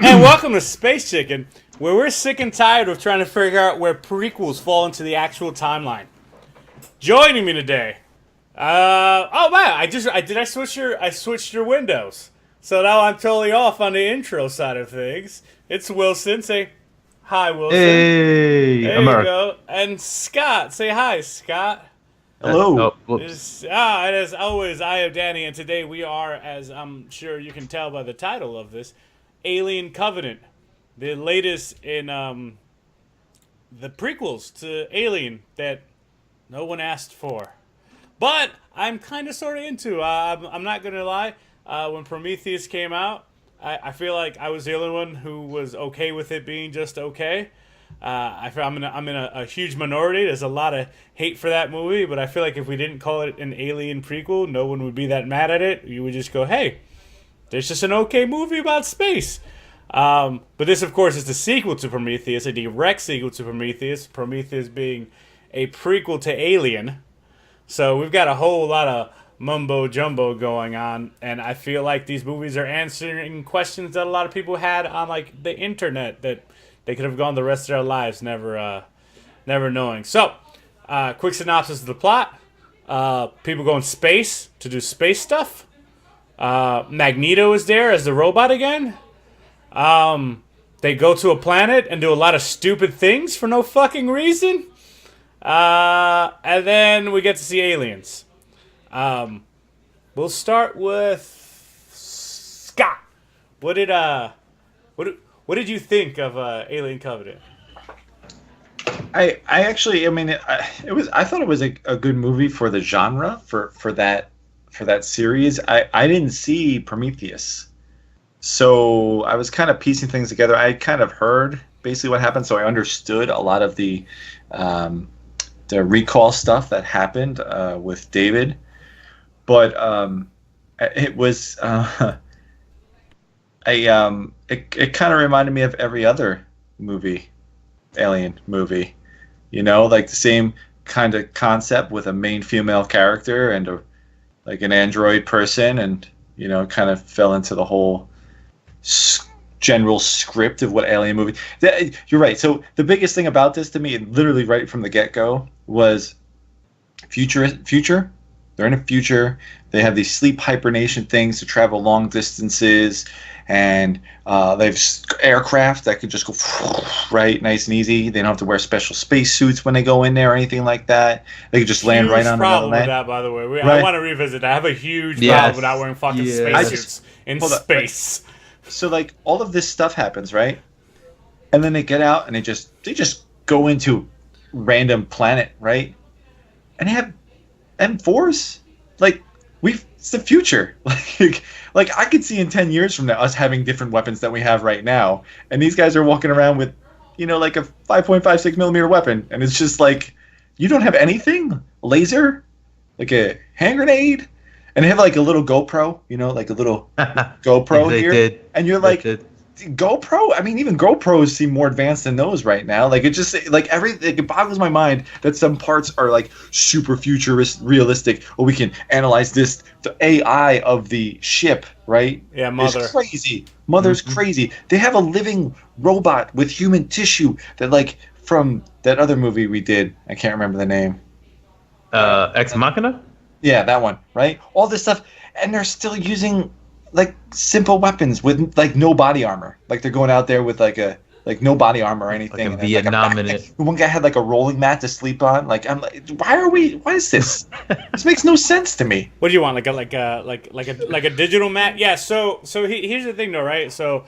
And welcome to Space Chicken, where we're sick and tired of trying to figure out where prequels fall into the actual timeline. Joining me today, oh man, I switched your windows, so now I'm totally off on the intro side of things. It's Wilson. Say hi, Wilson. Hey, There you America. go. And Scott. Say hi, Scott. Oh, Hello. whoops. And as always, I am Danny, and today we are, as I'm sure you can tell by the title of this, Alien Covenant, the latest in the prequels to Alien that no one asked for. But I'm kind of sort of into. I'm not gonna lie. When Prometheus came out, I feel like I was the only one who was okay with it being just okay. I'm in a huge minority. There's a lot of hate for that movie, but I feel like if we didn't call it an Alien prequel, no one would be that mad at it. You would just go, "Hey, there's just an okay movie about space." But this, of course, is the sequel to Prometheus, a direct sequel to Prometheus. Prometheus being a prequel to Alien. So we've got a whole lot of mumbo jumbo going on, and I feel like these movies are answering questions that a lot of people had on like the internet that they could have gone the rest of their lives never knowing. So, quick synopsis of the plot: people go in space to do space stuff. Magneto is there as the robot again. They go to a planet and do a lot of stupid things for no fucking reason. And then we get to see aliens. We'll start with Scott. What did what did you think of Alien Covenant? I thought it was a good movie for the genre for that series. I didn't see Prometheus, so I was kind of piecing things together. I kind of heard basically what happened, so I understood a lot of the recall stuff that happened with David, but it was it kind of reminded me of every other movie, Alien movie. Like the same kind of concept with a main female character and like an android person, and kind of fell into the whole general script of what alien movie. You're right. So the biggest thing about this to me, literally right from the get-go, was future. They're in a future. They have these sleep hibernation things to travel long distances, and they have aircraft that could just go right, nice and easy. They don't have to wear special space suits when they go in there or anything like that. They could just land right on another Problem with land. that, by the way. I Right. want to revisit that. I have a huge Yes. problem with not wearing fucking Yes. spacesuits in Hold up. space. So like all of this stuff happens, right? And then they get out and they just go into random planet, right? And they have M4s. Like it's the future. Like I could see in 10 years from now us having different weapons that we have right now, and these guys are walking around with like a 5.56 millimeter weapon, and it's just like you don't have anything? Laser? Like a hand grenade? And they have like a little GoPro, like a little GoPro They here. did. And you're They like, did. GoPro? I mean, even GoPros seem more advanced than those right now. Like, it just, like, it boggles my mind that some parts are, like, super futurist, realistic. Or we can analyze this, the AI of the ship, right? Yeah, Mother. Is crazy. Mother's crazy. They have a living robot with human tissue that, like, from that other movie we did. I can't remember the name. Ex Machina? Yeah, that one, right? All this stuff. And they're still using like simple weapons with like no body armor. Like they're going out there with like no body armor or anything. Like a and then, Vietnam backpack. minute. One guy had like a rolling mat to sleep on. Like I'm like, why is this? This makes no sense to me. What do you want? Like a digital mat? Yeah. So here's the thing, though, right? So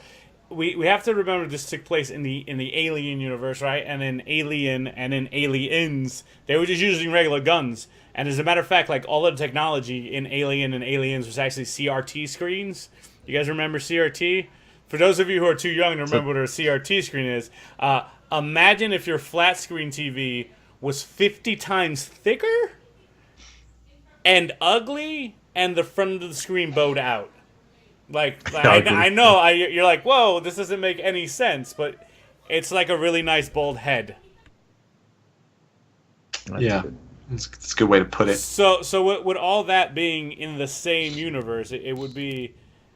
we have to remember this took place in the Alien universe, right? And in Alien and in Aliens, they were just using regular guns. And as a matter of fact, like all of the technology in Alien and Aliens was actually CRT screens. You guys remember CRT? For those of you who are too young to remember what a CRT screen is, imagine if your flat screen TV was 50 times thicker and ugly, and the front of the screen bowed out. I know, you're like, whoa, this doesn't make any sense, but it's like a really nice bold head. Yeah, it's a good way to put it. So with all that being in the same universe, it would be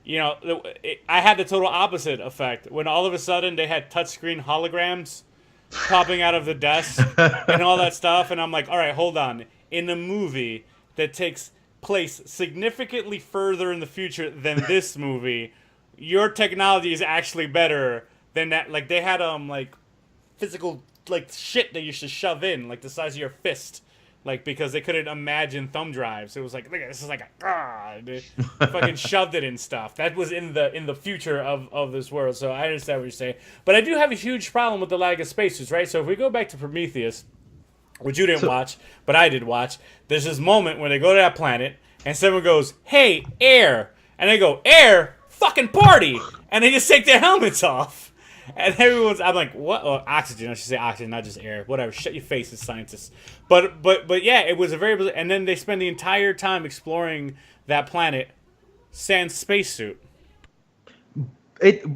I had the total opposite effect when all of a sudden they had touchscreen holograms popping out of the desk and all that stuff, and I'm like, all right, hold on. In a movie that takes place significantly further in the future than this movie, your technology is actually better than that. Like they had like physical like shit that you should shove in, like the size of your fist. Like, because they couldn't imagine thumb drives. It was like, look, this is like they fucking shoved it in stuff. That was in the future of this world. So I understand what you're saying. But I do have a huge problem with the lag of spacesuits, right? So if we go back to Prometheus, which you didn't watch, but I did watch, there's this moment where they go to that planet, and someone goes, hey, air. And they go, air? Fucking party! And they just take their helmets off. And I'm like, what? Oh, oxygen. I should say oxygen, not just air. Whatever. Shut your faces, scientists. But yeah, it was a very. And then they spend the entire time exploring that planet, sans spacesuit. It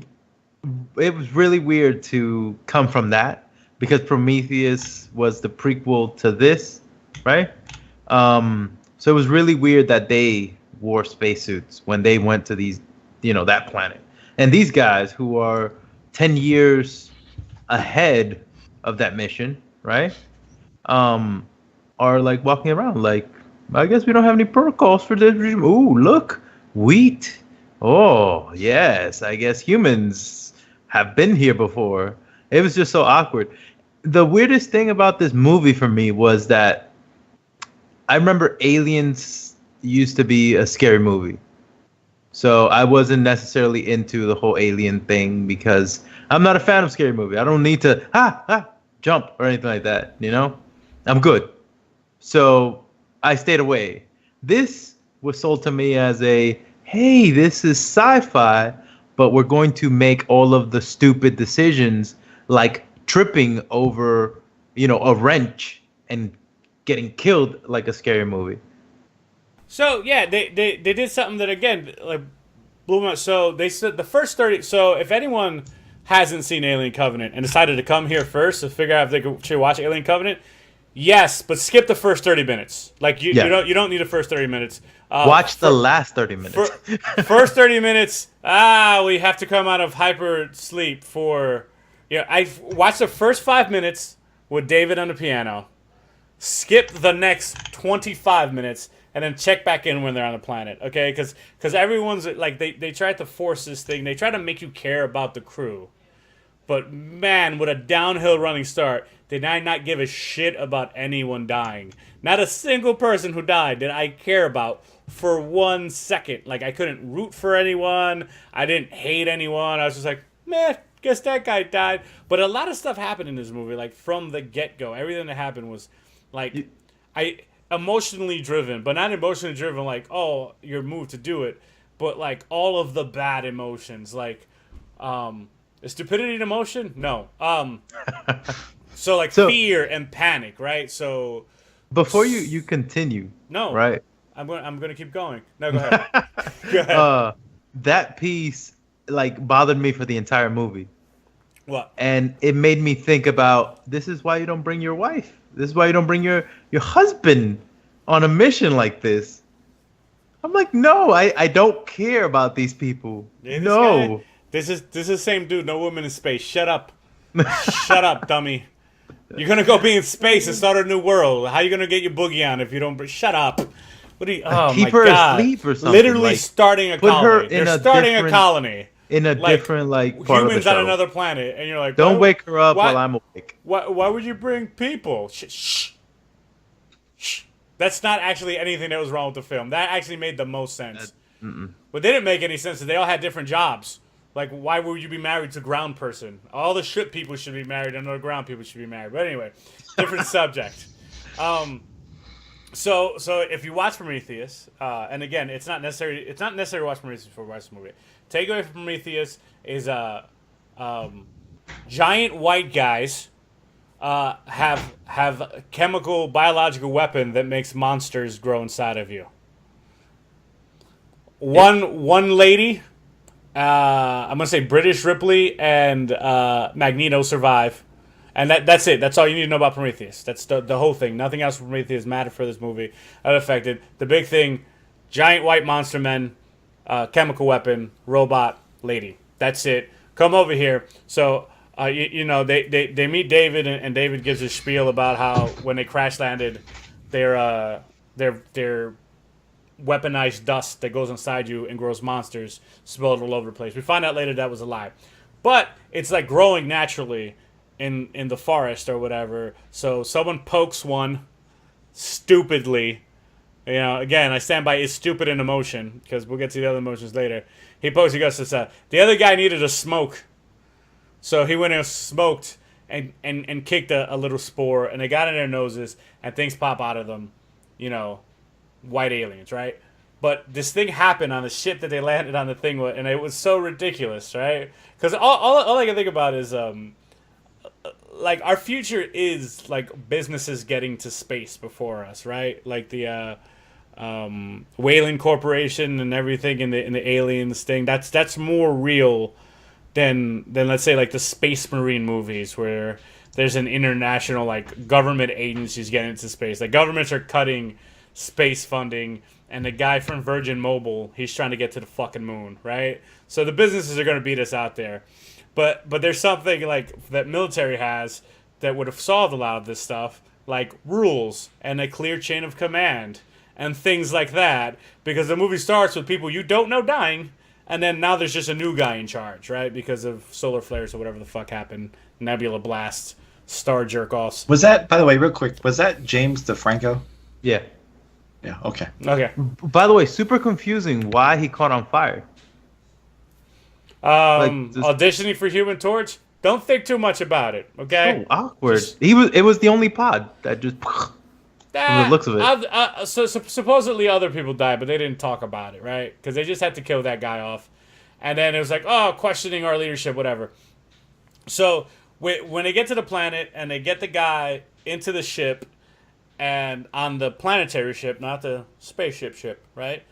was really weird to come from that because Prometheus was the prequel to this, right? So it was really weird that they wore spacesuits when they went to these, that planet. And these guys who are 10 years ahead of that mission, right? Are like walking around like, I guess we don't have any protocols for this. Ooh, look, wheat. Oh, yes, I guess humans have been here before. It was just so awkward. The weirdest thing about this movie for me was that I remember Aliens used to be a scary movie. So I wasn't necessarily into the whole alien thing because I'm not a fan of scary movie. I don't need to jump or anything like that, I'm good. So I stayed away. This was sold to me as hey, this is sci-fi, but we're going to make all of the stupid decisions like tripping over, a wrench and getting killed like a scary movie. So yeah, they did something that again like blew my. So they said the first 30. So if anyone hasn't seen Alien Covenant and decided to come here first to figure out if they should watch Alien Covenant, yes, but skip the first 30 minutes. Like you don't need the first 30 minutes. Watch the last 30 minutes. First 30 minutes. We have to come out of hyper sleep for. I watched the first 5 minutes with David on the piano. Skip the next 25 minutes. And then check back in when they're on the planet, okay? Because everyone's, like, they tried to force this thing. They try to make you care about the crew. But, man, with a downhill running start, did I not give a shit about anyone dying. Not a single person who died did I care about for 1 second. Like, I couldn't root for anyone. I didn't hate anyone. I was just like, meh, guess that guy died. But a lot of stuff happened in this movie, like, from the get-go. Everything that happened was, like, emotionally driven, but not emotionally driven like, oh, you're moved to do it, but like all of the bad emotions, like is stupidity an emotion? No. So fear and panic, right? So before you continue, no, right? I'm gonna keep going. No, go ahead. Go ahead. That piece like bothered me for the entire movie. What? And it made me think about, this is why you don't bring your wife. This is why you don't bring your husband on a mission like this. I'm like, no, I don't care about these people. Yeah, no. This is the same dude. No woman in space. Shut up. Shut up, dummy. You're gonna go be in space and start a new world. How you gonna get your boogie on if you don't? Shut up. What do you? Oh keep my her God. asleep or something. Literally like, starting a put colony. her in They're a starting a colony. In a different part of the humans show. on another planet, and you're like, don't wake her up while I'm awake. Why would you bring people? Shh. That's not actually anything that was wrong with the film. That actually made the most sense. But they didn't make any sense. They all had different jobs. Like, why would you be married to ground person? All the ship people should be married, and the ground people should be married. But anyway, different subject. So if you watch Prometheus, and again, it's not necessary to watch Prometheus before you watch the movie. Takeaway from Prometheus is giant white guys have chemical biological weapon that makes monsters grow inside of you. One lady, I'm gonna say British Ripley and Magneto survive, and that's it. That's all you need to know about Prometheus. That's the whole thing. Nothing else from Prometheus mattered for this movie. That affected the big thing: giant white monster men chemical weapon, robot, lady. That's it. Come over here. So, they meet David, and David gives a spiel about how when they crash landed, their weaponized dust that goes inside you and grows monsters spilled all over the place. We find out later that was a lie. But it's like growing naturally in the forest or whatever. So someone pokes one stupidly. Again, I stand by is stupid in emotion because we'll get to the other emotions later. He pokes, he goes, the other guy needed a smoke. So he went and smoked and kicked a little spore, and they got in their noses, and things pop out of them. White aliens, right? But this thing happened on the ship that they landed on the thing with, and it was so ridiculous, right? Because all I can think about is, like, our future is, like, businesses getting to space before us, right? Like the Whaling Corporation and everything in the aliens thing. That's more real than let's say like the Space Marine movies where there's an international like government agencies getting into space. Like governments are cutting space funding, and the guy from Virgin Mobile, he's trying to get to the fucking moon, right? So the businesses are going to beat us out there. But there's something like that military has that would have solved a lot of this stuff, like rules and a clear chain of command and things like that, because the movie starts with people you don't know dying, and then now there's just a new guy in charge, right? Because of solar flares or whatever the fuck happened, nebula blasts, star jerk-offs. Was that, by the way, real quick, was that James DeFranco? Yeah. Yeah, okay. Okay. By the way, super confusing why he caught on fire. Auditioning for Human Torch? Don't think too much about it, okay? So awkward. It was the only pod that just from the looks of it. So supposedly other people died, but they didn't talk about it, right? Because they just had to kill that guy off. And then it was like, oh, questioning our leadership, whatever. So when they get to the planet and they get the guy into the ship, and on the planetary ship, not the spaceship ship, right?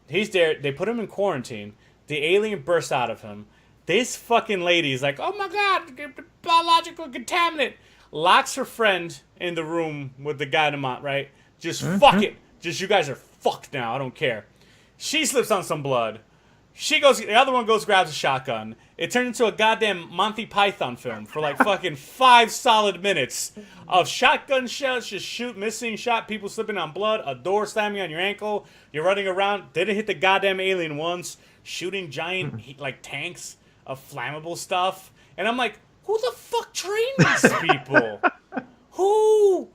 He's there. They put him in quarantine. The alien bursts out of him. This fucking lady is like, oh my god, biological contaminant. Locks her friend in the room with the guy right? Just fuck it. Just you guys are fucked now. I don't care. She slips on some blood. The other one goes, grabs a shotgun. It turned into a goddamn Monty Python film for like fucking 5 solid minutes of shotgun shells, just missing shot, people slipping on blood, a door slamming on your ankle, you're running around, didn't hit the goddamn alien once, shooting giant like tanks of flammable stuff. And I'm like, who the fuck trained these people? Who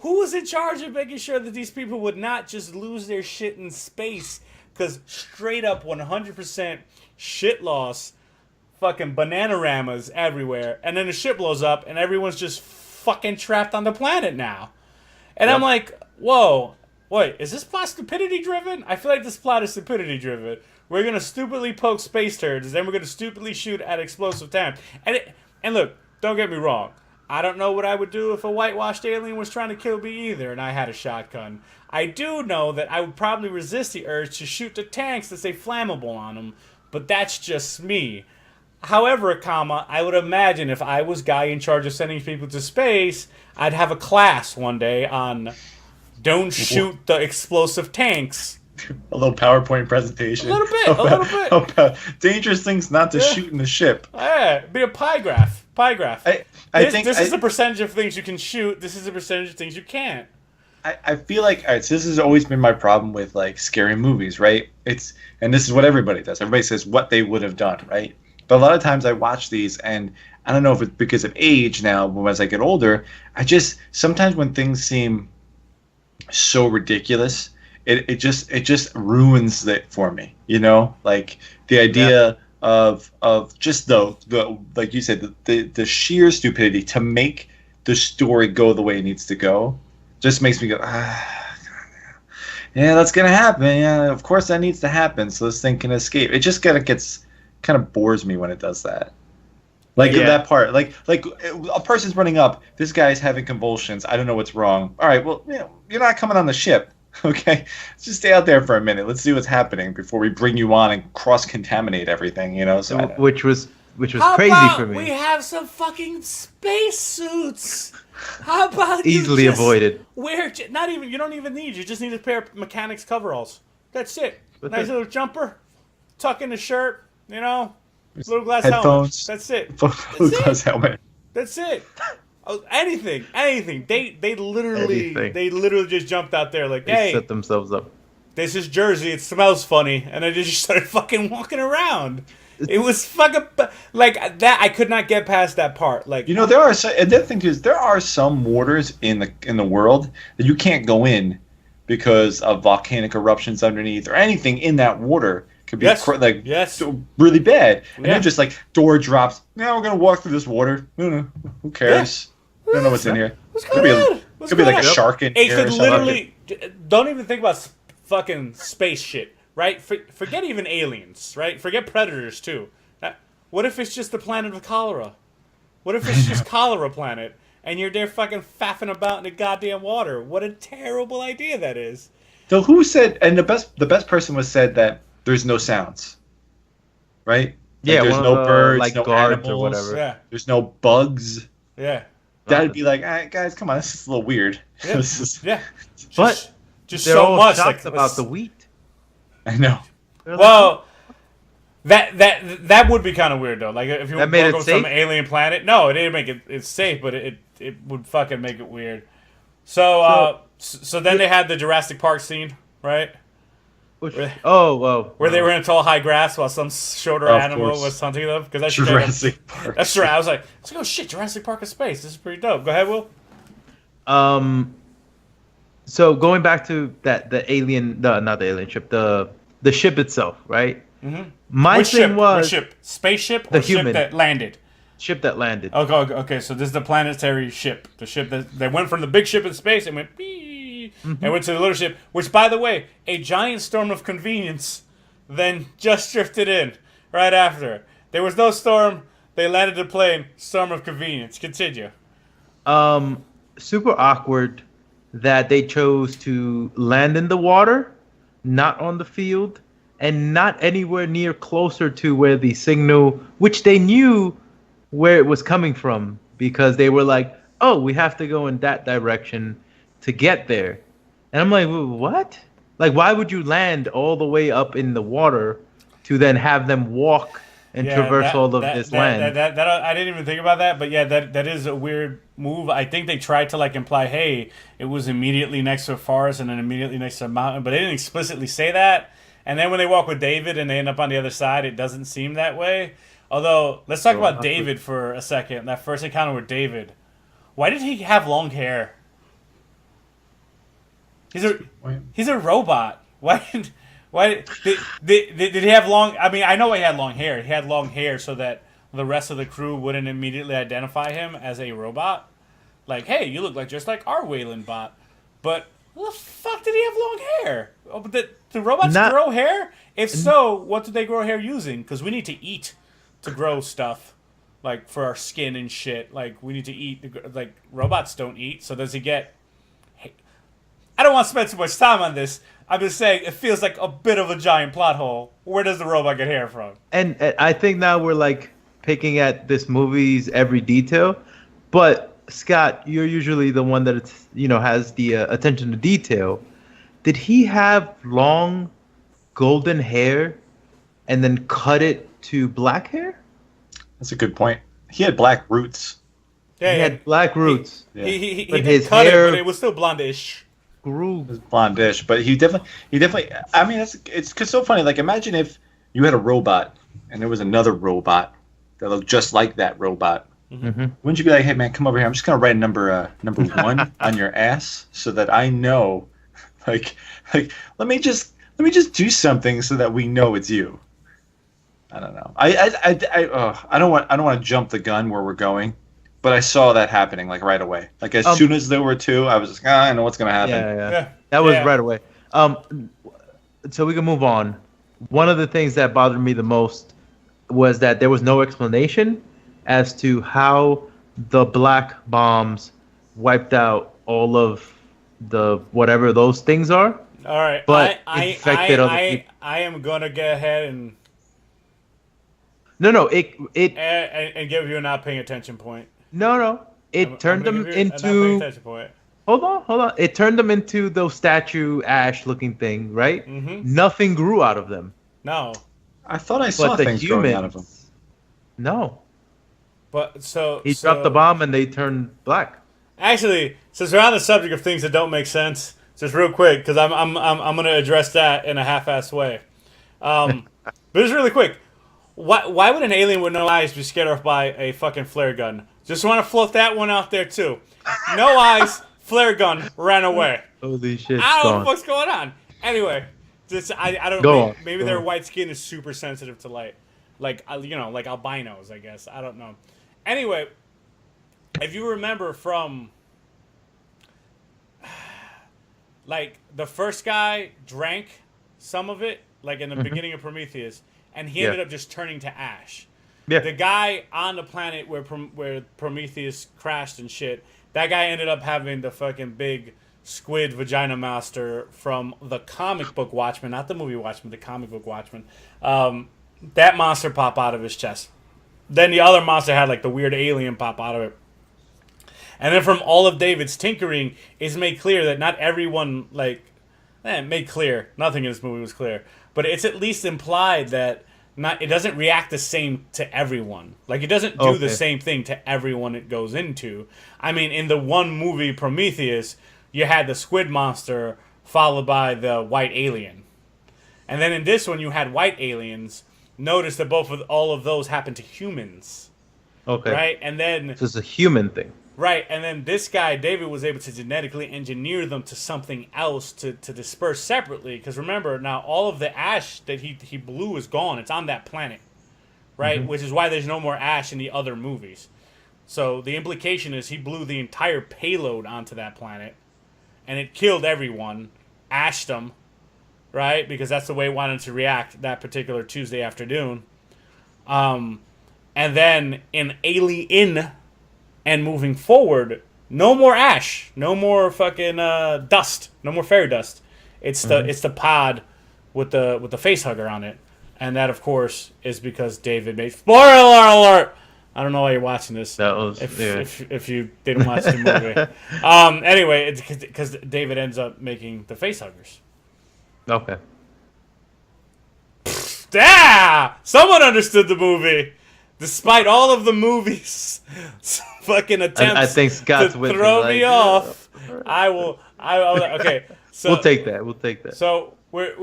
was in charge of making sure that these people would not just lose their shit in space? Because straight up 100% shit loss, fucking bananaramas everywhere, and then the ship blows up and everyone's just fucking trapped on the planet now. And I'm like, whoa, wait, is this plot stupidity driven? I feel like this plot is stupidity driven. We're going to stupidly poke space turds, and then we're going to stupidly shoot at explosive tanks. And look, don't get me wrong. I don't know what I would do if a whitewashed alien was trying to kill me either and I had a shotgun. I do know that I would probably resist the urge to shoot the tanks that say flammable on them, but that's just me. However, I would imagine if I was guy in charge of sending people to space, I'd have a class one day on don't shoot the explosive tanks. A little PowerPoint presentation. A little bit. About dangerous things not to shoot in the ship. Yeah, be a pie graph. I think this is the percentage of things you can shoot. This is the percentage of things you can't. I feel like, all right, so this has always been my problem with like scary movies, right? And this is what everybody does. Everybody says what they would have done, right? But a lot of times I watch these, and I don't know if it's because of age now, as I get older, sometimes when things seem so ridiculous, it just ruins it for me, you know? Like the idea of just the like you said, the sheer stupidity to make the story go the way it needs to go just makes me go, yeah, that's gonna happen. Yeah, of course that needs to happen so this thing can escape. It just kind of bores me when it does that. Like that part, like a person's running up, this guy's having convulsions. I don't know what's wrong. All right, well, you're not coming on the ship. Okay, let's just stay out there for a minute. Let's see what's happening before we bring you on and cross-contaminate everything. You know, so which was How crazy about for me. we have some fucking space suits? How about Easily avoided. You don't even need. You just need a pair of mechanics coveralls. That's it. That's Nice it. little jumper, tuck in the shirt, little glass helmet. Headphones. That's it. Glass helmet. That's it. Oh, anything. They Anything. literally just jumped out there like, They hey, set themselves up. this is Jersey. It smells funny, and they just started fucking walking around. It was fucking like that. I could not get past that part. Like, There are and the other thing is there are some waters in the world that you can't go in because of volcanic eruptions underneath or anything in that water could be yes. really bad. And Yeah. then just like door drops. Now we're gonna walk through this water. No, who cares? I don't know what's in here. What's Could going be, on? What's could be going like a on? shark in It here. could Or something. literally. Don't even think about fucking space shit, right? Forget even aliens, right? Forget predators too. What if it's just the planet of cholera? What if it's just cholera planet and you're there fucking faffing about in the goddamn water? What a terrible idea that is. So who said? And the best person was said that there's no sounds, right? Like Yeah, there's one no of the, birds, like no guards animals, or whatever. Yeah, There's no bugs. yeah, That'd be like, guys, come on, this is a little weird. yeah. This is, yeah. But just they're so all much shocked like about the wheat. I know. They're like, Well, that would be kind of weird though. Like if you That made woke it up some safe? alien planet, no, it didn't make it safe, but it would fucking make it weird. So then they had the Jurassic Park scene, right? which, where- oh, Where they were in tall high grass while some shorter Of animal course. was hunting them. Because that's Jurassic Park. That's right. I was like, oh shit, Jurassic Park in space. This is pretty dope. Go ahead, Will. So going back to the alien, not the alien ship, the ship itself, right? Mm-hmm. My Which thing ship? was Which ship? Spaceship or The ship human. that landed? ship that landed. Okay, so this is the planetary ship. The ship that went from the big ship in space and went bee, and went to the little ship, which, by the way, a giant storm of convenience then just drifted in right after. There was no storm. They landed the plane. Storm of convenience. Continue. Super awkward that they chose to land in the water, not on the field, and not anywhere near closer to where the signal, which they knew where it was coming from, because they were like, oh, we have to go in that direction to get there. And I'm like, what? Like, why would you land all the way up in the water to then have them walk and traverse all of this land? That I didn't even think about that, but yeah, that is a weird move. I think they tried to like imply, hey, it was immediately next to a forest and then immediately next to a mountain, but they didn't explicitly say that. And then when they walk with David and they end up on the other side, it doesn't seem that way. Although, let's talk about David for a second. That first encounter with David. Why did he have long hair? He's a robot. Why did he have long? I mean, I know he had long hair. He had long hair so that the rest of the crew wouldn't immediately identify him as a robot. Like, hey, you look like just like our Wayland bot. But what the fuck did he have long hair? Oh, but do robots grow hair? If so, what do they grow hair using? Because we need to eat to grow stuff, like for our skin and shit. Like we need to eat. Like robots don't eat. So does he get? I don't want to spend too much time on this. I'm just saying it feels like a bit of a giant plot hole. Where does the robot get hair from? And I think now we're like picking at this movie's every detail, but Scott, you're usually the one that has the attention to detail. Did he have long golden hair and then cut it to black hair? That's a good point. He had black roots. Yeah, He had black roots. He But did his cut hair- it, but it was still blondish. Grew. It was blondish, but he definitely. I mean, it's so funny. Like, imagine if you had a robot and there was another robot that looked just like that robot. Mm-hmm. Wouldn't you be like, "Hey, man, come over here. I'm just gonna write number 1 on your ass so that I know, like, let me just do something so that we know it's you." I don't know. I don't want to jump the gun where we're going, but I saw that happening like right away. Like as soon as there were two, I was just like, I know what's gonna happen. Yeah. That was right away. So we can move on. One of the things that bothered me the most was that there was no explanation as to how the black bombs wiped out all of the whatever those things are. All right, But infected other people. I am gonna go ahead and It give you a not paying attention point. no. It I'm turned gonna them give you a not paying into. attention point. Hold on. It turned them into those statue ash looking thing, right? Mm-hmm. Nothing grew out of them. No. I thought I saw But the things growing out of them. humans, no. But He dropped the bomb and they turned black. actually, since we're on the subject of things that don't make sense, just real quick, because I'm going to address that in a half-assed way. But just really quick, why would an alien with no eyes be scared off by a fucking flare gun? Just want to float that one out there too. No eyes, flare gun, ran away. Holy shit! I don't know gone. what's going on. Anyway, just I don't Go know. on, Maybe go their on. white skin is super sensitive to light, like like albinos. I guess I don't know. Anyway, if you remember from like the first guy drank some of it, like in the beginning of Prometheus, and he ended Yeah. up just turning to ash. Yeah. The guy on the planet where Prometheus crashed and shit, that guy ended up having the fucking big squid vagina monster from the comic book Watchmen, not the movie Watchmen, the comic book Watchmen. That monster pop out of his chest. Then the other monster had like the weird alien pop out of it. And then from all of David's tinkering, it's made clear that not everyone made clear. Nothing in this movie was clear, but it's at least implied that it doesn't react the same to everyone. Like it doesn't do the Okay. same thing to everyone it goes into. I mean, in the one movie Prometheus, you had the squid monster followed by the white alien, and then in this one you had white aliens. Notice that all of those happen to humans, Okay. right? And then So it's a human thing. right, and then this guy, David, was able to genetically engineer them to something else to disperse separately. Because remember, now all of the ash that he blew is gone. It's on that planet, right? Which is why there's no more ash in the other movies. So the implication is he blew the entire payload onto that planet, and it killed everyone, ashed them, right? Because that's the way it wanted to react that particular Tuesday afternoon. And then in Alien... And moving forward, no more ash, no more fucking dust, no more fairy dust. It's the pod with the face hugger on it, and that of course is because David made spoiler alert. I don't know why you're watching this. That was If you didn't watch the movie. Anyway, it's because David ends up making the face huggers. okay. Yeah, someone understood the movie. Despite all of the movies, fucking attempts I think Scott's to with me, throw like, me yeah. off, I will. Okay, so We'll take that. We'll take that. So we're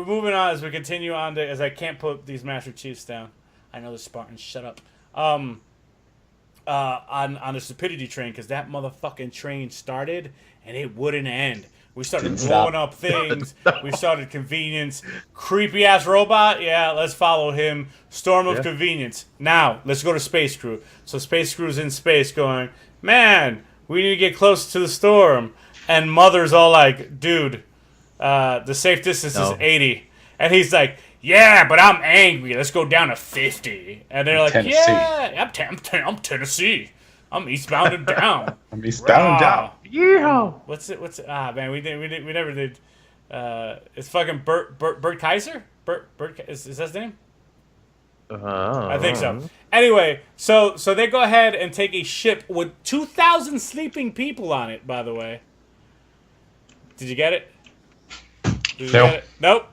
moving on as we continue on to, as I can't put these Master Chiefs down. I know the Spartans. Shut up. On the stupidity train, because that motherfucking train started and it wouldn't end. We started Didn't blowing stop. up things. We started convenience. Creepy ass robot. Yeah, let's follow him. Storm of Yeah. convenience. Now let's go to Space Crew. So Space Crew's in space, going, man, we need to get close to the storm. And Mother's all like, dude, the safe distance is 80. And he's like, yeah, but I'm angry. Let's go down to 50. And they're like, Tennessee. yeah, I'm Tennessee. I'm eastbound and down. I'm eastbound and down. Yeah. What's it? Man, we never did. It's fucking Bert Kaiser. Bert is that his name? I think so. Anyway, so they go ahead and take a ship with 2,000 sleeping people on it. By the way, did you get it? Did you No. get it? Nope.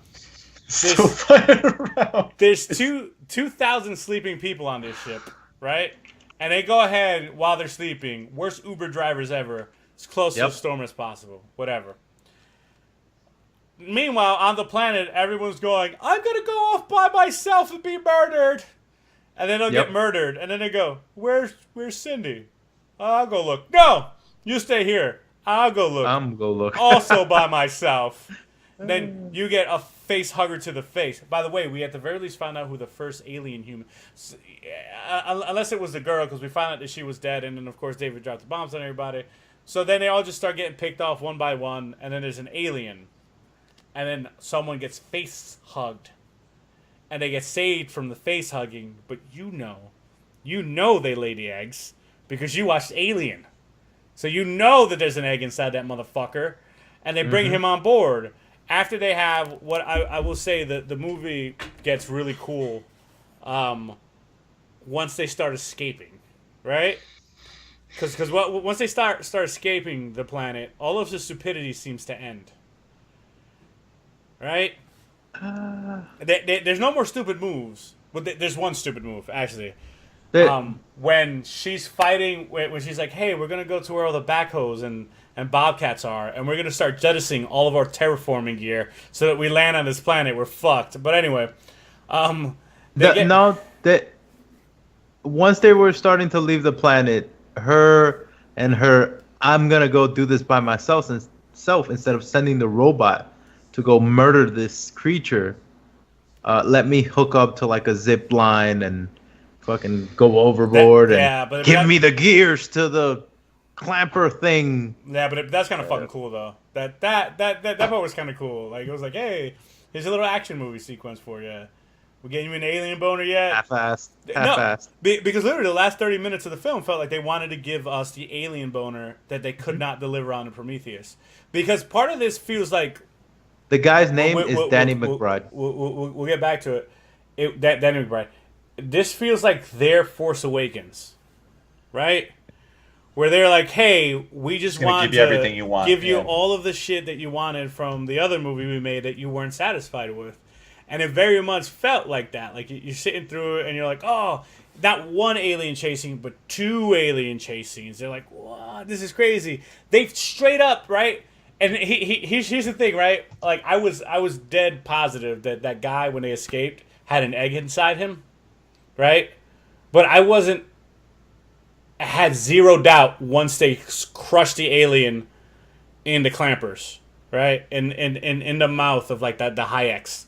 Still flying around. There's 2,000 sleeping people on this ship, right? And they go ahead while they're sleeping. Worst Uber drivers ever. As close to Yep. the storm as possible. Whatever. Meanwhile, on the planet, everyone's going, I'm going to go off by myself and be murdered. And then they'll Yep. get murdered. And then they go, Where's Cindy? I'll go look. No! You stay here. I'll go look. I'm go look. Also by myself. Then you get a face hugger to the face. By the way, we at the very least found out who the first alien human, unless it was the girl, because we found out that she was dead, and then of course David dropped the bombs on everybody. So then they all just start getting picked off one by one, and then there's an alien, and then someone gets face hugged, and they get saved from the face hugging. But you know they laid the eggs because you watched Alien, so you know that there's an egg inside that motherfucker, and they bring him on board. After they have what I will say that the movie gets really cool once they start escaping, right? Because once they start escaping the planet, all of the stupidity seems to end. Right? There's no more stupid moves. But there's one stupid move, actually. When she's fighting, when she's like, hey, we're going to go to where all the backhoes and bobcats are, and we're going to start jettisoning all of our terraforming gear so that we land on this planet, we're fucked. But anyway, once they were starting to leave the planet, her I'm going to go do this by myself instead of sending the robot to go murder this creature. Let me hook up to like a zip line and fucking go overboard give me the gears to the clamper thing. Yeah, but that's kind of fucking cool though. That part was kind of cool. Like it was like, hey, here's a little action movie sequence for you. We're getting you an alien boner yet? Half-assed. Because literally the last 30 minutes of the film felt like they wanted to give us the alien boner that they could not deliver on in Prometheus. Because part of this feels like the guy's name is Danny McBride. We'll get back to it. Danny McBride. This feels like their Force Awakens, right? Where they're like, hey, we just want to give you everything you want. Give you all of the shit that you wanted from the other movie we made that you weren't satisfied with. And it very much felt like that. Like you're sitting through it and you're like, oh, not one alien chase scene, but 2 alien chase scenes. They're like, what? This is crazy. They straight up, right? And here's the thing, right? Like I was dead positive that guy when they escaped had an egg inside him, right? But I had zero doubt once they crushed the alien in the clampers, right? In the mouth of like the Hayeks.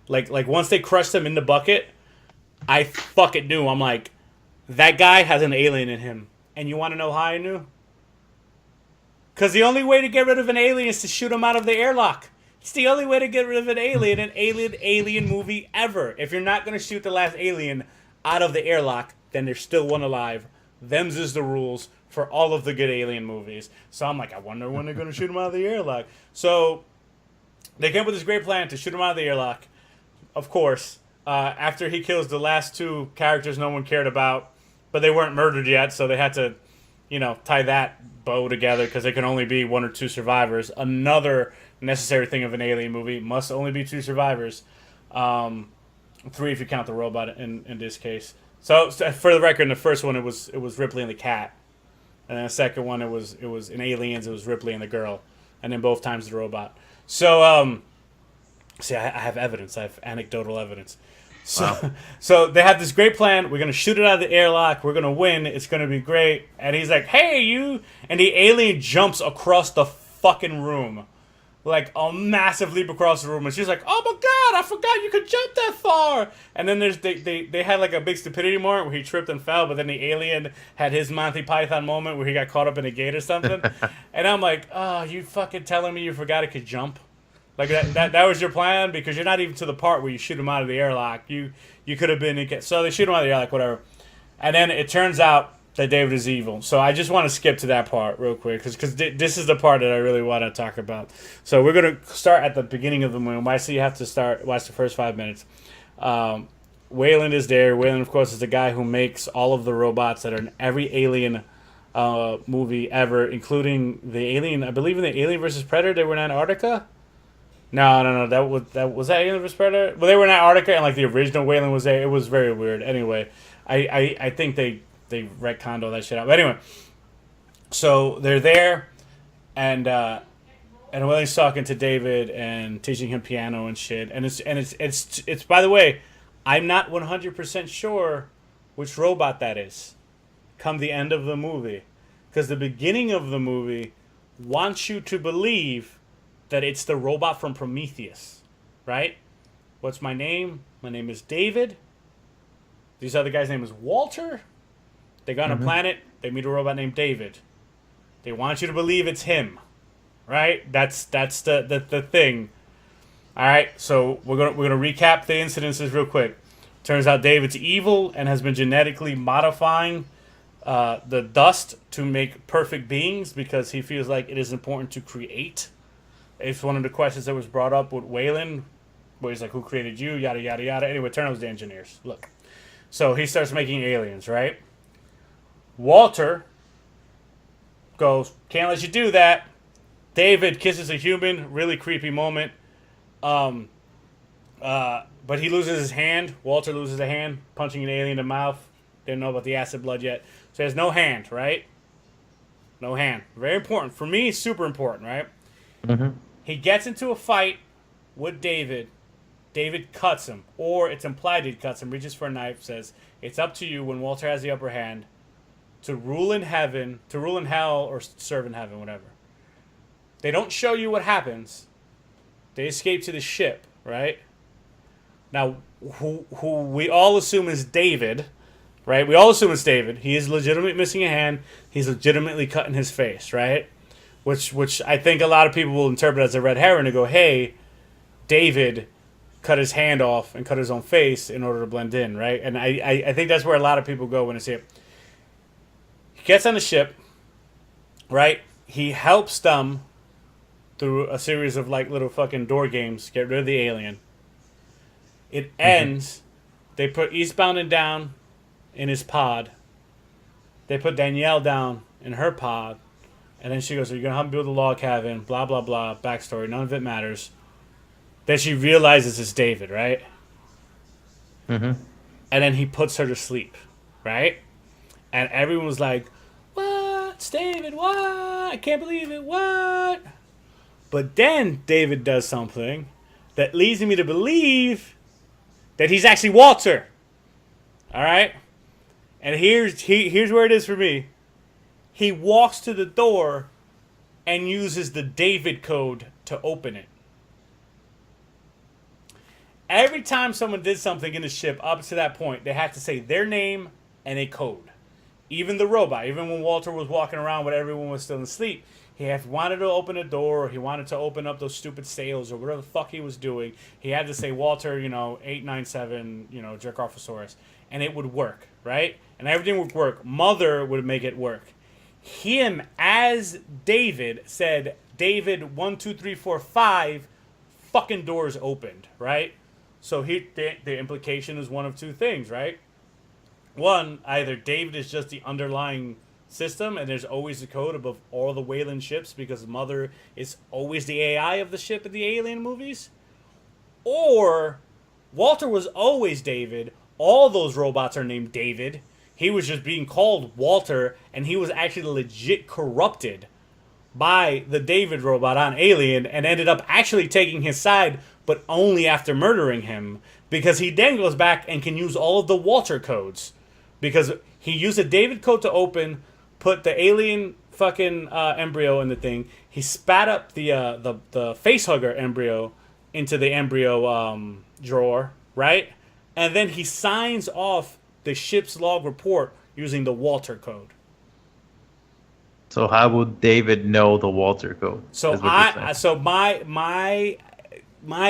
Like once they crushed him in the bucket, I fucking knew. I'm like, that guy has an alien in him. And you want to know how I knew? Because the only way to get rid of an alien is to shoot him out of the airlock. It's the only way to get rid of an alien movie ever. If you're not going to shoot the last alien out of the airlock, then there's still one alive. Them's is the rules for all of the good alien movies. So I'm like, I wonder when they're going to shoot him out of the airlock. So they came up with this great plan to shoot him out of the airlock. Of course, after he kills the last 2 characters no one cared about, but they weren't murdered yet, so they had to, tie that bow together because there can only be 1 or 2 survivors. Another necessary thing of an alien movie must only be 2 survivors. 3 if you count the robot in this case. So for the record, in the first one it was Ripley and the cat, and then the second one it was in Aliens it was Ripley and the girl, and then both times the robot. So see, I have evidence. I have anecdotal evidence. So, wow. So they have this great plan. We're going to shoot it out of the airlock. We're going to win. It's going to be great. And he's like, hey, you. And the alien jumps across the fucking room. Like a massive leap across the room. And she's like, oh my God, I forgot you could jump that far. And then they had like a big stupidity moment where he tripped and fell. But then the alien had his Monty Python moment where he got caught up in a gate or something. And I'm like, oh, you fucking telling me you forgot it could jump? Like that was your plan? Because you're not even to the part where you shoot him out of the airlock. You could have been... So they shoot him out of the airlock, whatever. And then it turns out that David is evil. So I just want to skip to that part real quick. Because this is the part that I really want to talk about. So we're going to start at the beginning of the movie. Why? So you have to watch the first 5 minutes. Wayland is there. Wayland, of course, is the guy who makes all of the robots that are in every Alien movie ever, including the Alien... I believe in the Alien vs. Predator, they were in Antarctica. No. That was Alien vs. Predator. Well, they were in Antarctica, and like the original Wayland was there. It was very weird. Anyway, I think they retconned all that shit out. But anyway, so they're there, and Wayland's talking to David and teaching him piano and shit. And it's by the way, I'm not 100% sure which robot that is. Come the end of the movie, because the beginning of the movie wants you to believe that it's the robot from Prometheus, right? What's my name? My name is David. This other guy's name is Walter. They go on a planet. They meet a robot named David. They want you to believe it's him, right? That's the thing. All right, so we're gonna recap the incidences real quick. Turns out David's evil and has been genetically modifying the dust to make perfect beings because he feels like it is important to create. It's one of the questions that was brought up with Wayland, where he's like, who created you, yada, yada, yada. Anyway, turn out it was the engineers. Look. So he starts making aliens, right? Walter goes, can't let you do that. David kisses a human, really creepy moment. But he loses his hand. Walter loses a hand, punching an alien in the mouth. Didn't know about the acid blood yet. So he has no hand, right? No hand. Very important. For me, super important, right? Mm-hmm. He gets into a fight with David. David cuts him. Or it's implied he cuts him, reaches for a knife, says, it's up to you when Walter has the upper hand to rule in heaven, to rule in hell, or serve in heaven, whatever. They don't show you what happens. They escape to the ship, right? Now, who we all assume is David, right? We all assume it's David. He is legitimately missing a hand. He's legitimately cutting his face, right? Which I think a lot of people will interpret as a red herring and go, hey, David cut his hand off and cut his own face in order to blend in, right? And I think that's where a lot of people go when they see it. He gets on the ship, right? He helps them through a series of like little fucking door games, get rid of the alien. It ends. They put Eastbound and Down in his pod. They put Danielle down in her pod. And then she goes, are you going to help me build a log cabin? Blah, blah, blah. Backstory. None of it matters. Then she realizes it's David, right? Mm-hmm. And then he puts her to sleep, right? And everyone was like, what? It's David, what? I can't believe it, what? But then David does something that leads me to believe that he's actually Walter. All right? And here's where it is for me. He walks to the door and uses the David code to open it. Every time someone did something in the ship up to that point, they had to say their name and a code. Even the robot, even when Walter was walking around when everyone was still asleep, he wanted to open a door, or he wanted to open up those stupid sails, or whatever the fuck he was doing. He had to say Walter, 897, Jerkophosaurus, and it would work, right? And everything would work. Mother would make it work. Him as David said, David 1 2 3 4 5, fucking doors opened, right? So the implication is one of two things, right? One, either David is just the underlying system and there's always the code above all the Wayland ships because Mother is always the AI of the ship in the Alien movies. Or Walter was always David. All those robots are named David. He was just being called Walter, and he was actually legit corrupted by the David robot on Alien and ended up actually taking his side, but only after murdering him, because he then goes back and can use all of the Walter codes, because he used a David code to open, put the alien fucking embryo in the thing. He spat up the facehugger embryo into the embryo drawer, right? And then he signs off the ship's log report using the Walter code. So how would David know the Walter code? So my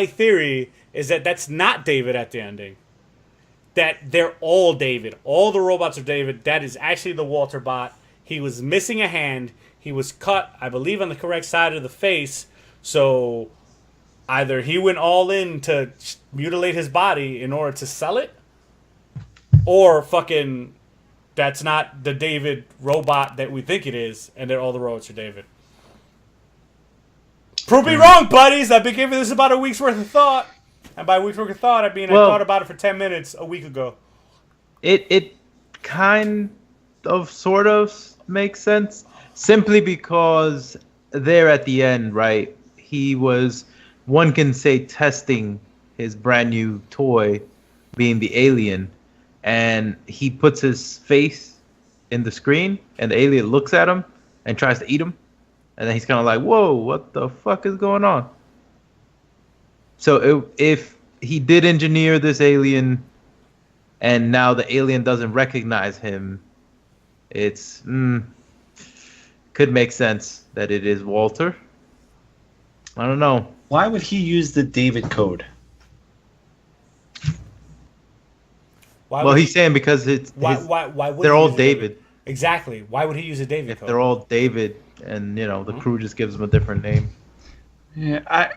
theory is that that's not David at the ending. That they're all David. All the robots are David. That is actually the Walter bot. He was missing a hand. He was cut, I believe, on the correct side of the face. So either he went all in to mutilate his body in order to sell it, or fucking that's not the David robot that we think it is, and that all the robots are David. Prove me wrong, buddies. I've been giving this about a week's worth of thought. And by a week's worth of thought, I mean I thought about it for 10 minutes a week ago. It kind of sort of makes sense. Simply because there at the end, right, he was, one can say, testing his brand new toy, being the alien. And he puts his face in the screen, and the alien looks at him and tries to eat him. And then he's kind of like, whoa, what the fuck is going on? So if he did engineer this alien, and now the alien doesn't recognize him, it's could make sense that it is Walter. I don't know. Why would he use the David code? Well, he's saying because it's why would they're all use David. Exactly. Why would he use a David If code? they're all David, and the crew just gives them a different name. Yeah,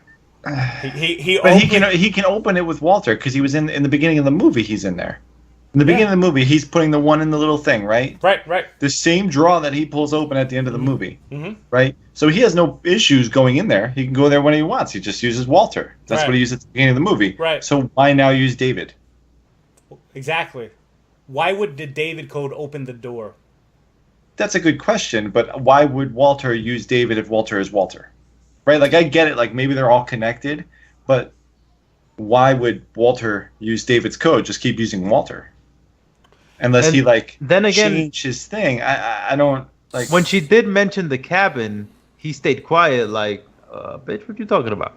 he but he can open it with Walter because he was in the beginning of the movie. He's in there. In the beginning of the movie, he's putting the one in the little thing, right? Right. The same drawer that he pulls open at the end of the movie, Mm-hmm. right? So he has no issues going in there. He can go there when he wants. He just uses Walter. That's Right. what he used at the beginning of the movie. Right. So why now use David? Exactly. Why would the David code open the door? That's a good question, but why would Walter use David if Walter is Walter? Right? Like, I get it. Like, maybe they're all connected, but why would Walter use David's code? Just keep using Walter. Unless he, like, then again, changed his thing. I don't, like... When she did mention the cabin, he stayed quiet, like, bitch, what you talking about?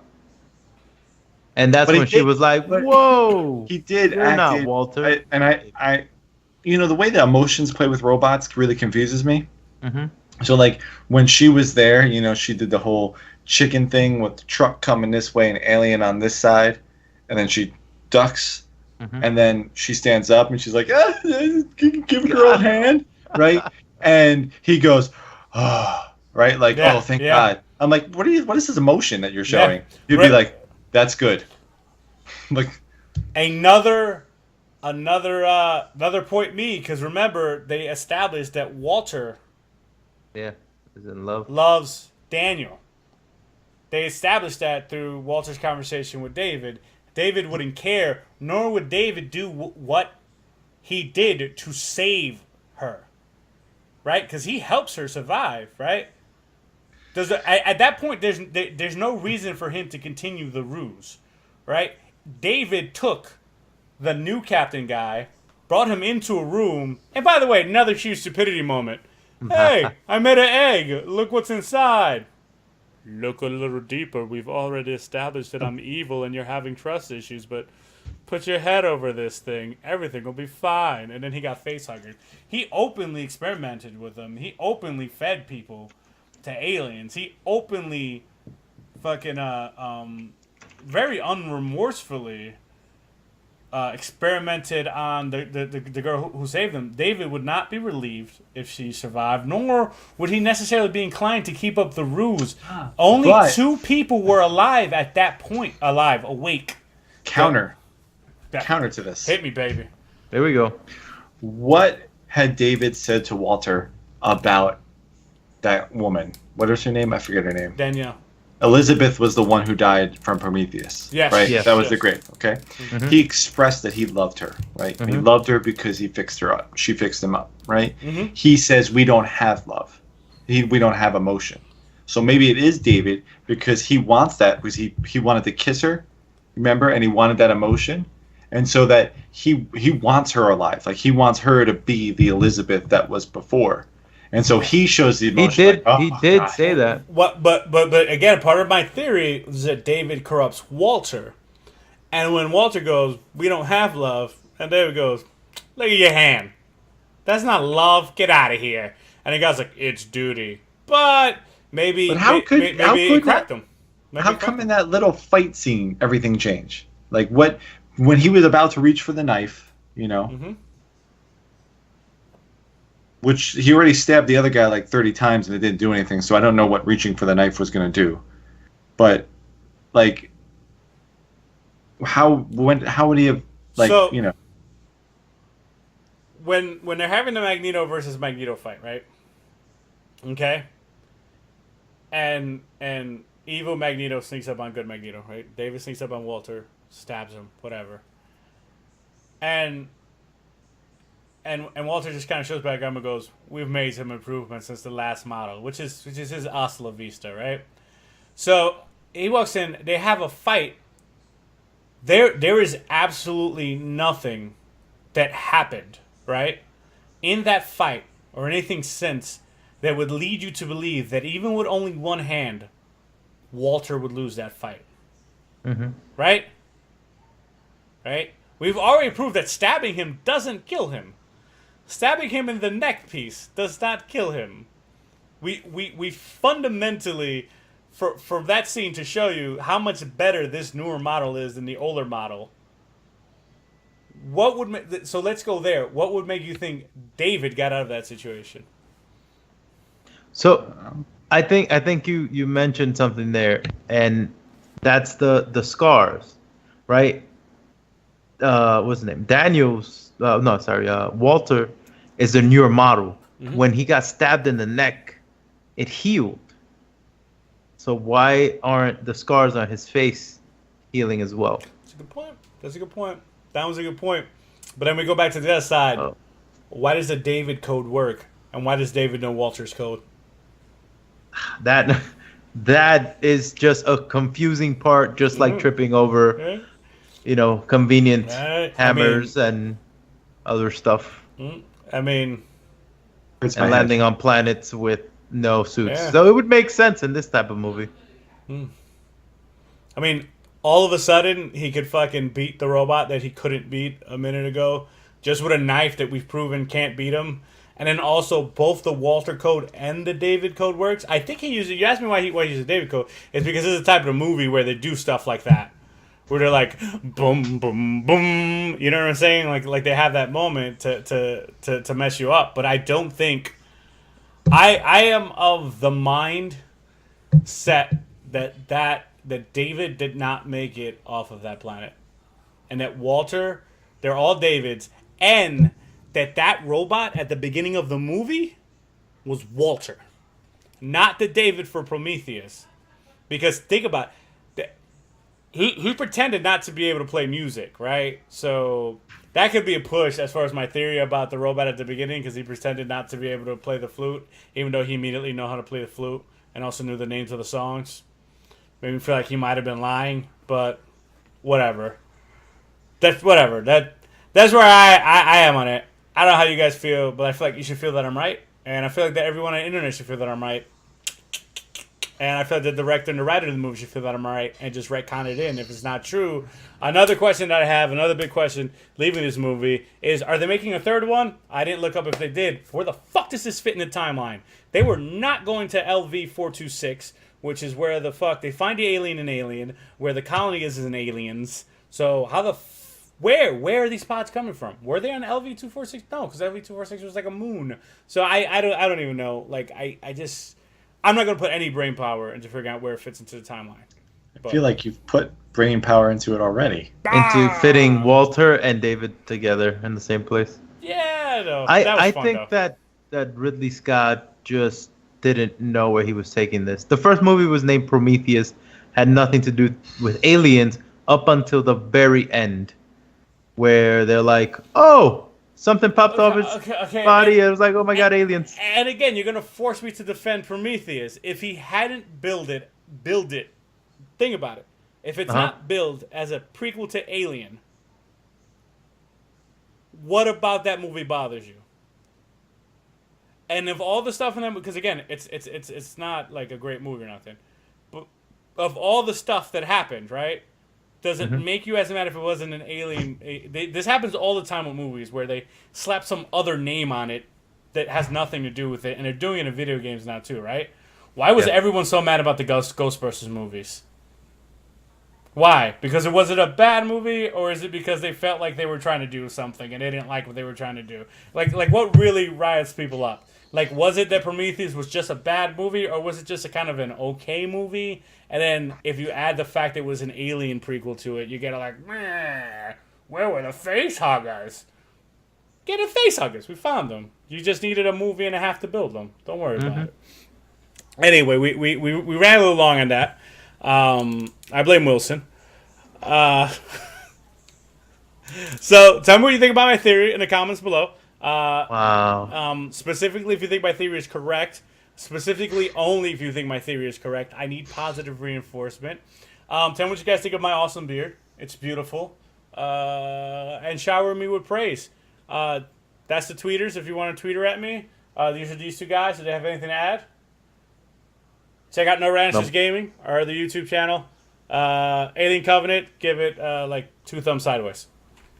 And that's when she was like, whoa! He did You're act not Walter. I you know, the way the emotions play with robots really confuses me. Mm-hmm. So, like, when she was there, you know, she did the whole chicken thing with the truck coming this way and alien on this side, and then she ducks, and then she stands up and she's like, give a girl a hand, right? And he goes, oh, right? Like, oh, thank God. I'm like, what is this emotion that you're showing? You'd be like, that's good. Like, another point me, because remember, they established that Walter is in love. Loves Daniel. They established that through Walter's conversation with David. David wouldn't care, nor would David do what he did to save her, right? Because he helps her survive, right? At that point, there's no reason for him to continue the ruse, right? David took the new captain guy, brought him into a room, and by the way, another huge stupidity moment. Hey, I made an egg. Look what's inside. Look a little deeper. We've already established that I'm evil and you're having trust issues, but put your head over this thing. Everything will be fine. And then he got facehuggers. He openly experimented with them. He openly fed people to aliens. He openly fucking very unremorsefully experimented on the girl who saved him. David would not be relieved if she survived, nor would he necessarily be inclined to keep up the ruse. Only 2 people were alive at that point. Awake. Counter to this. Hit me, baby. There we go. What had David said to Walter about that woman? What is her name? I forget her name. Danielle. Elizabeth was the one who died from Prometheus. Yes. Right? Yes, that was the great, okay? Mm-hmm. He expressed that he loved her, right? Mm-hmm. He loved her because he fixed her up. She fixed him up, right? Mm-hmm. He says we don't have love. We don't have emotion. So maybe it is David because he wants that because he wanted to kiss her, remember? And he wanted that emotion. And so that he wants her alive. Like, he wants her to be the Elizabeth that was before. And so he shows the emotion. He did say that. But again, part of my theory is that David corrupts Walter, and when Walter goes, "We don't have love," and David goes, "Look at your hand. That's not love. Get out of here." And the guy's like, "It's duty." But maybe. But how could it cracked him? How come in that little fight scene everything changed? Like, what when he was about to reach for the knife, you know. Mm-hmm. Which he already stabbed the other guy like 30 times and it didn't do anything, so I don't know what reaching for the knife was going to do. But, like, how would he have, like, so, you know. When they're having the Magneto versus Magneto fight, right? Okay? And evil Magneto sneaks up on good Magneto, right? David sneaks up on Walter, stabs him, whatever. And Walter just kind of shows back up and goes, "We've made some improvements since the last model," which is his hasta la vista, right? So he walks in. They have a fight. There is absolutely nothing that happened, right, in that fight or anything since that would lead you to believe that even with only one hand, Walter would lose that fight. Mm-hmm. Right? Right? We've already proved that stabbing him doesn't kill him. Stabbing him in the neck piece does not kill him. We fundamentally, for that scene to show you how much better this newer model is than the older model. So let's go there. What would make you think David got out of that situation? So, I think you mentioned something there, and that's the scars, right? What's his name? Daniel's no, sorry, Walter is a newer model. Mhm. When he got stabbed in the neck, it healed. So why aren't the scars on his face healing as well? That's a good point. That's a good point. That was a good point. But then we go back to the other side. Oh. Why does the David code work? And why does David know Walter's code? That that is just a confusing part, just like tripping over, Okay. Convenient Right. hammers and other stuff, I mean, Hurts my and head. landing on planets with no suits. Yeah. So it would make sense in this type of movie. I mean, all of a sudden he could fucking beat the robot that he couldn't beat a minute ago, just with a knife that we've proven can't beat him. And then also both the Walter code and the David code works. I think he uses. You asked me why he uses the David code. It's because this is the type of movie where they do stuff like that, where they're like boom, boom, boom. You know what I'm saying? Like they have that moment to mess you up. But I don't think. I am of the mind set that David did not make it off of that planet, and that Walter, they're all Davids, and that robot at the beginning of the movie was Walter, not the David for Prometheus. Because think about it, he pretended not to be able to play music, right? So that could be a push as far as my theory about the robot at the beginning, because he pretended not to be able to play the flute, even though he immediately knew how to play the flute and also knew the names of the songs. Made me feel like he might have been lying, but whatever. That's whatever. That's where I am on it. I don't know how you guys feel, but I feel like you should feel that I'm right, and I feel like that everyone on the internet should feel that I'm right, and I feel like the director and the writer of the movie should feel that I'm right, and just retcon it in if it's not true. Another question that I have, another big question leaving this movie is: are they making a third one? I didn't look up if they did. Where the fuck does this fit in the timeline? They were not going to LV-426, which is where the fuck they find the alien in Alien, where the colony is in Aliens. So how the where are these pods coming from? Were they on LV-246? No, because LV-246 was like a moon. So I don't even know. Like I'm not gonna put any brain power into figuring out where it fits into the timeline. I feel like you've put brain power into it already. Into fitting Walter and David together in the same place. Yeah, no. I think that Ridley Scott just didn't know where he was taking this. The first movie was named Prometheus, had nothing to do with aliens up until the very end, where they're like, oh, something popped off his body, and it was like, oh my god, aliens. And again, you're gonna force me to defend Prometheus. If he hadn't build it. Think about it. If it's not billed as a prequel to Alien, what about that movie bothers you? And of all the stuff in that, because again, it's not like a great movie or nothing, but of all the stuff that happened, right? Does it make you as mad if it wasn't an alien? This happens all the time with movies where they slap some other name on it that has nothing to do with it, and they're doing it in video games now too, right? Why was everyone so mad about the Ghostbusters movies? Why? Because it wasn't a bad movie, or is it because they felt like they were trying to do something and they didn't like what they were trying to do? Like what really riots people up? Like, was it that Prometheus was just a bad movie, or was it just a kind of an okay movie? And then if you add the fact that it was an Alien prequel to it, you get like, meh, where were the face huggers? Get the face huggers. We found them. You just needed a movie and a half to build them. Don't worry about it. Anyway, we ran a little long on that. I blame Wilson. So tell me what you think about my theory in the comments below. Wow. Specifically, if you think my theory is correct. Specifically, only if you think my theory is correct. I need positive reinforcement. Tell me what you guys think of my awesome beard. It's beautiful. And shower me with praise. That's the tweeters. If you want to tweeter at me, these are these two guys. Do they have anything to add? Check out No Ranchers Gaming, or the YouTube channel. Alien Covenant, give it like 2 thumbs sideways.